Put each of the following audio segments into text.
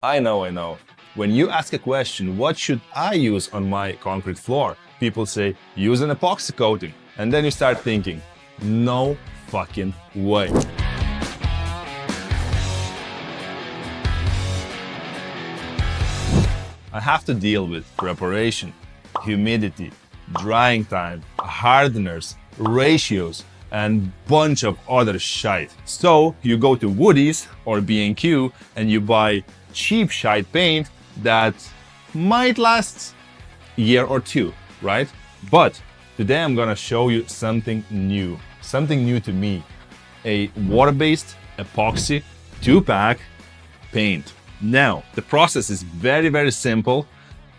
I know. When you ask a question, what should I use on my concrete floor? People say, use an epoxy coating. And then you start thinking, no fucking way. I have to deal with preparation, humidity, drying time, hardeners, ratios, and bunch of other shite. So you go to Woody's or B&Q and you buy cheap shite paint that might last a year or two, right? But today I'm gonna show you something new to me, a water-based epoxy 2-pack paint. Now, the process is very simple.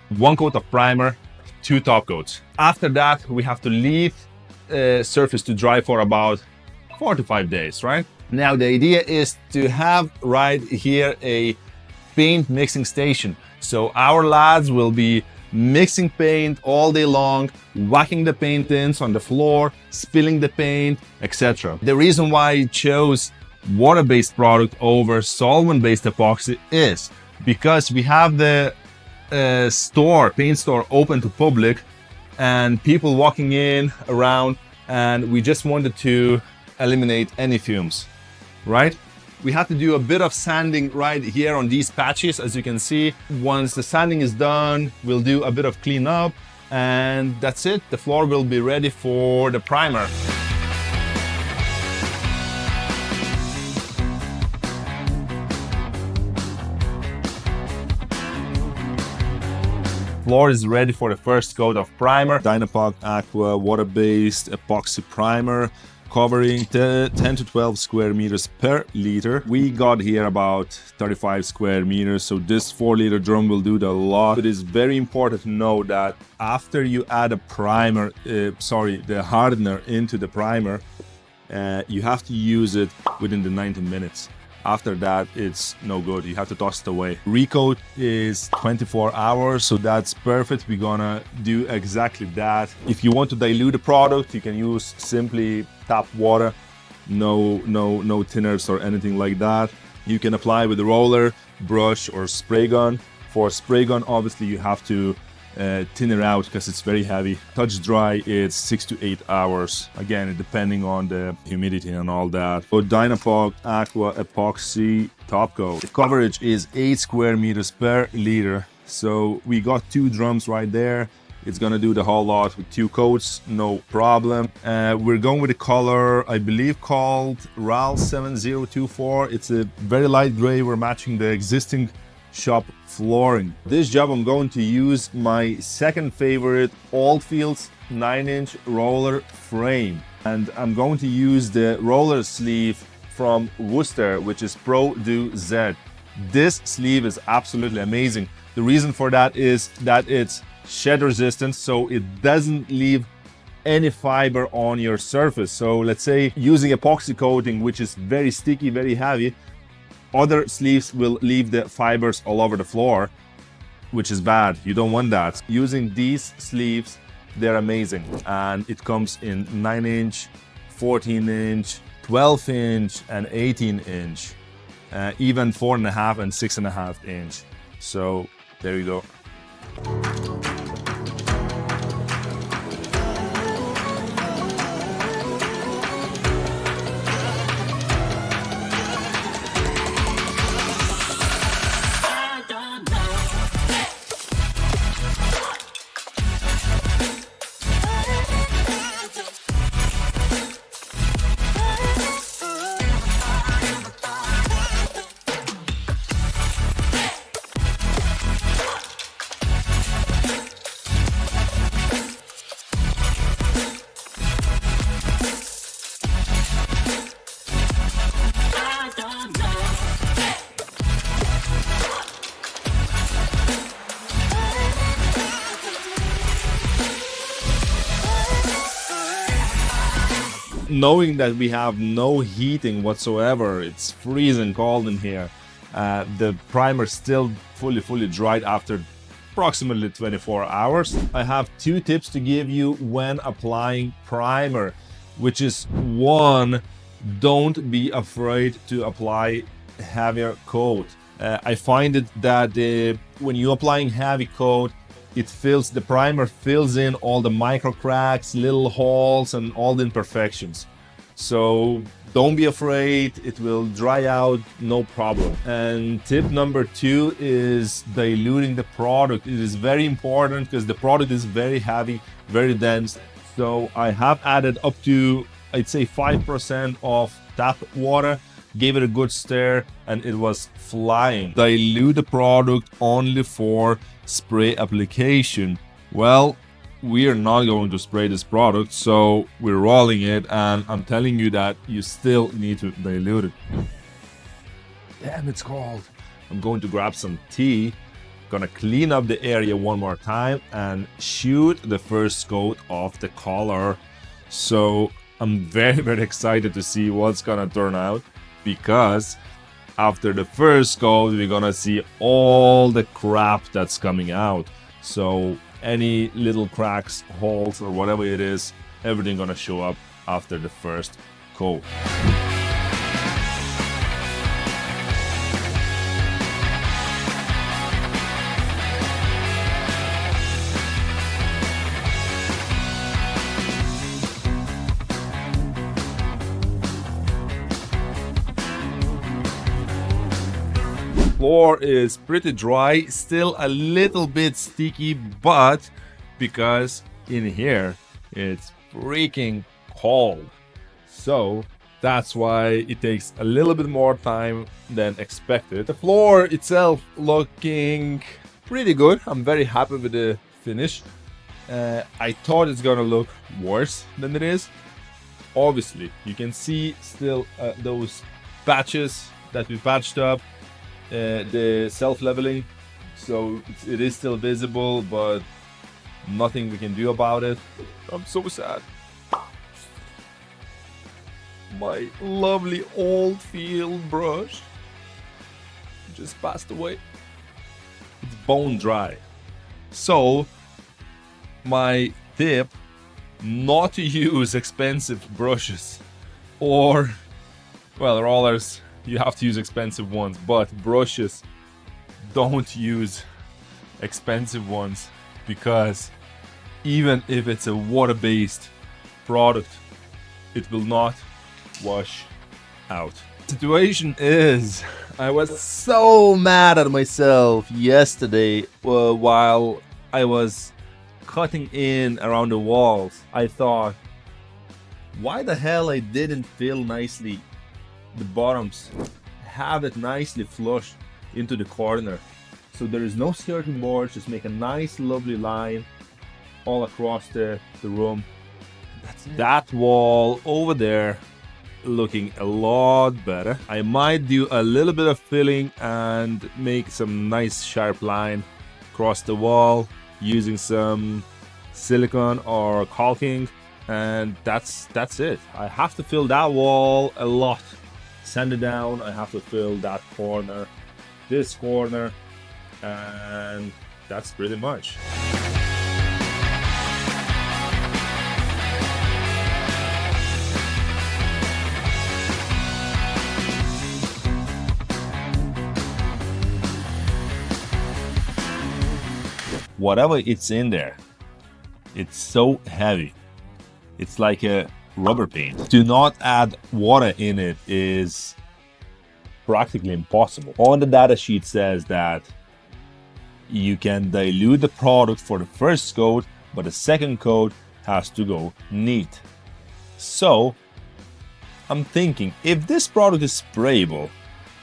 1 coat of primer, 2 top coats. After that, we have to leave surface to dry for about 4 to 5 days, right? Now, the idea is to have right here a paint mixing station. So our lads will be mixing paint all day long, whacking the paint ins on the floor, spilling the paint, etc. The reason why I chose water-based product over solvent-based epoxy is because we have the paint store open to public and people walking in around, and we just wanted to eliminate any fumes, right? We have to do a bit of sanding right here on these patches, as you can see. Once the sanding is done, we'll do a bit of cleanup and that's it. The floor will be ready for the primer. Floor is ready for the first coat of primer. Dynapac Aqua water-based epoxy primer, covering 10 to 12 square meters per liter. We got here about 35 square meters, so this 4-liter drum will do the lot. It is very important to know that after you add a primer, the hardener into the primer, you have to use it within the 90 minutes. After that, it's no good. You have to toss it away. Recoat is 24 hours, so that's perfect. We're gonna do exactly that. If you want to dilute the product, you can use simply tap water, no thinners or anything like that. You can apply with a roller, brush, or spray gun. For spray gun, obviously, you have to thin it out because it's very heavy. Touch dry, it's 6 to 8 hours. Again, depending on the humidity and all that. For Dynapac Aqua Epoxy Top Coat, the coverage is 8 square meters per liter. So we got 2 drums right there. It's gonna do the whole lot with 2 coats, no problem. We're going with a color, I believe, called RAL 7024. It's a very light gray. We're matching the existing shop flooring. This job I'm going to use my second favorite Oldfields 9-inch roller frame, and I'm going to use the roller sleeve from Worcester, which is Pro Do Z. This sleeve is absolutely amazing. The reason for that is that it's shed resistant, so it doesn't leave any fiber on your surface. So let's say using epoxy coating, which is very sticky, very heavy, other sleeves will leave the fibers all over the floor, which is bad. You don't want that. Using these sleeves, they're amazing. And it comes in 9-inch, 14-inch, 12-inch, and 18-inch, even 4.5 and 6.5 inch. So there you go. Knowing that we have no heating whatsoever, it's freezing cold in here. The primer still fully dried after approximately 24 hours. I have 2 tips to give you when applying primer, which is 1, don't be afraid to apply heavier coat. I find it that when you're applying heavy coat, the primer fills in all the micro cracks, little holes, and all the imperfections. So don't be afraid, it will dry out, no problem. And tip number 2 is diluting the product. It is very important because the product is very heavy, very dense. So I have added up to, I'd say, 5% of tap water, gave it a good stir, and it was flying. Dilute the product only for spray application. Well, we are not going to spray this product, so we're rolling it, and I'm telling you that you still need to dilute it. Damn, it's cold. I'm going to grab some tea, gonna clean up the area one more time and shoot the first coat of the color. So I'm very excited to see what's gonna turn out, because after the first coat we're gonna see all the crap that's coming out. So any little cracks, holes, or whatever it is, everything gonna show up after the first coat. Floor is pretty dry, still a little bit sticky, but because in here it's freaking cold, so that's why it takes a little bit more time than expected. The floor itself looking pretty good. I'm very happy with the finish. I thought it's gonna look worse than it is. Obviously you can see still those patches that we patched up. The self-leveling, so it is still visible, but nothing we can do about it. I'm so sad. My lovely old field brush just passed away. It's bone dry. So my tip, not to use expensive brushes, or, well, rollers. You have to use expensive ones, but brushes, don't use expensive ones, because even if it's a water-based product, it will not wash out. Situation is, I was so mad at myself yesterday while I was cutting in around the walls. I thought, why the hell I didn't fill nicely the bottoms, have it nicely flushed into the corner, so there is no skirting boards, just make a nice lovely line all across the room. That's it. That wall over there looking a lot better. I might do a little bit of filling and make some nice sharp line across the wall using some silicone or caulking, and that's it. I have to fill that wall a lot. Sand it down, I have to fill that corner, this corner, and that's pretty much. Whatever it's in there, it's so heavy. It's like a rubber paint. To not add water in it is practically impossible. On the data sheet says that you can dilute the product for the first coat, but the second coat has to go neat. So I'm thinking, if this product is sprayable,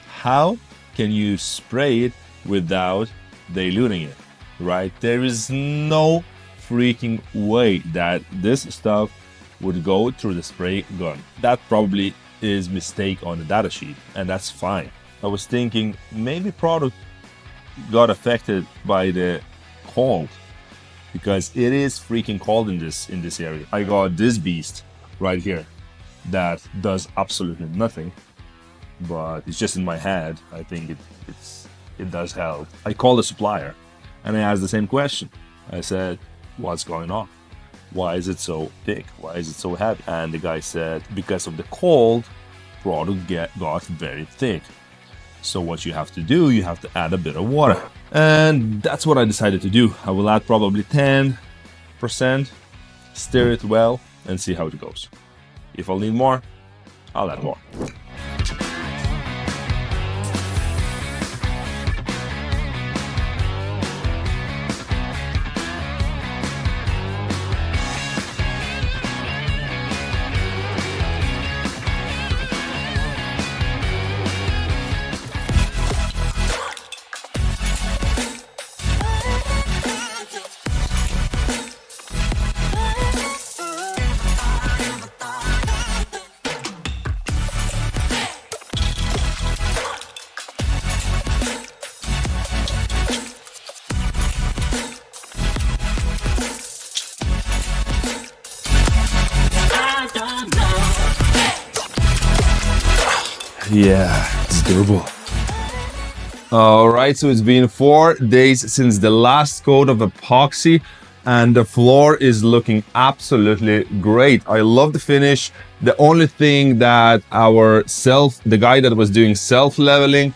how can you spray it without diluting it, right? There is no freaking way that this stuff would go through the spray gun. That probably is mistake on the data sheet, and that's fine. I was thinking maybe product got affected by the cold, because it is freaking cold in this area. I got this beast right here that does absolutely nothing, but it's just in my head. I think it does help. I called the supplier and I asked the same question. I said, what's going on? Why is it so thick? Why is it so heavy? And the guy said, because of the cold, product got very thick. So what you have to do, you have to add a bit of water. And that's what I decided to do. I will add probably 10%, stir it well, and see how it goes. If I'll need more, I'll add more. Yeah, it's durable. All right, so it's been 4 days since the last coat of epoxy and the floor is looking absolutely great. I love the finish. The only thing that the guy that was doing self-leveling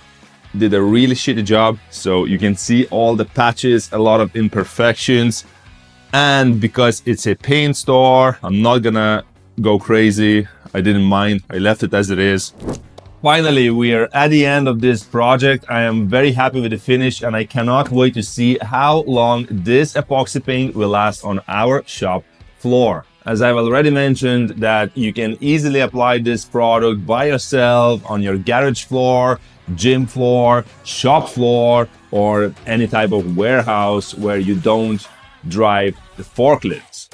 did a really shitty job. So you can see all the patches, a lot of imperfections. And because it's a paint store, I'm not gonna go crazy. I didn't mind, I left it as it is. Finally, we are at the end of this project. I am very happy with the finish and I cannot wait to see how long this epoxy paint will last on our shop floor. As I've already mentioned, that you can easily apply this product by yourself on your garage floor, gym floor, shop floor, or any type of warehouse where you don't drive the forklifts.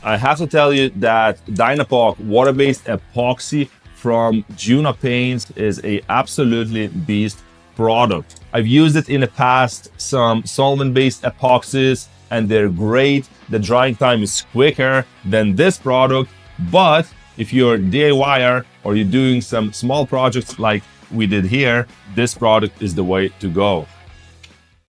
I have to tell you that Dynapac water-based epoxy from Juno Paints is a absolutely beast product. I've used it in the past, some solvent-based epoxies, and they're great. The drying time is quicker than this product, but if you're a DIYer or you're doing some small projects like we did here, this product is the way to go.